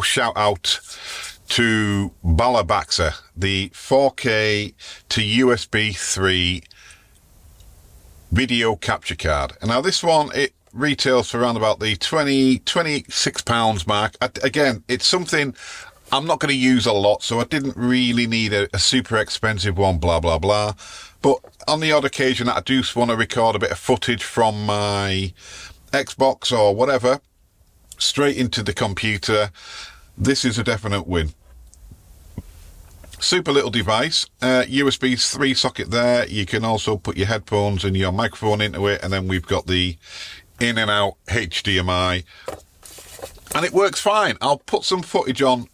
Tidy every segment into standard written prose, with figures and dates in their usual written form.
Shout out to Balabaxer, the 4K to USB 3 video capture card. And now this one, it retails for around about the £26 mark. Again, it's something I'm not going to use a lot, so I didn't really need a super expensive one, blah, blah, blah. But on the odd occasion that I do want to record a bit of footage from my Xbox or whatever, straight into the computer, this is a definite win. Super little device, USB 3 socket there. You can also put your headphones and your microphone into it, and then we've got the in and out HDMI, and it works fine. I'll put some footage on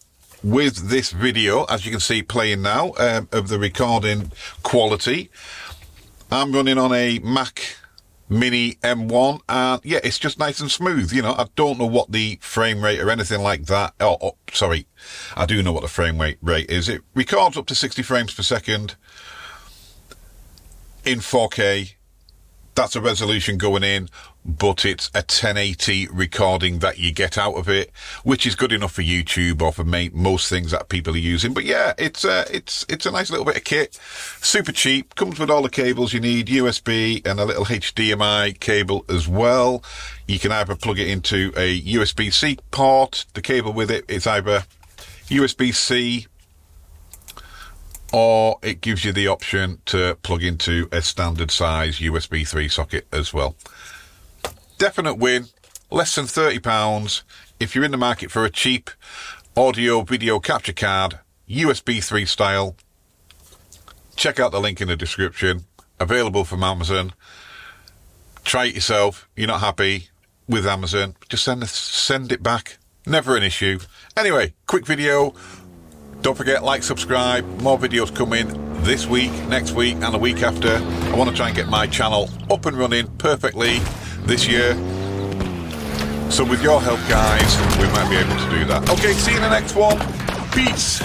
with this video, as you can see playing now, of the recording quality. I'm running on a Mac Mini M1, and yeah, it's just nice and smooth. You know, I don't know what the frame rate or anything like that. Oh, sorry, I do know what the frame rate is. It records up to 60 frames per second in 4K. That's a resolution going in, but it's a 1080 recording that you get out of it, which is good enough for YouTube or for most things that people are using. But yeah, it's a nice little bit of kit, super cheap, comes with all the cables you need, USB and a little HDMI cable as well. You can either plug it into a USB-C port, the cable with it is either USB-C, or it gives you the option to plug into a standard size USB 3 socket as well. Definite win, less than £30. If you're in the market for a cheap audio video capture card, USB 3 style, check out the link in the description. Available from Amazon. Try it yourself. You're not happy with Amazon, just send it back. Never an issue. Anyway, quick video. Don't forget, like, subscribe. More videos coming this week, next week, and the week after. I want to try and get my channel up and running perfectly this year. So with your help, guys, we might be able to do that. Okay, see you in the next one. Peace.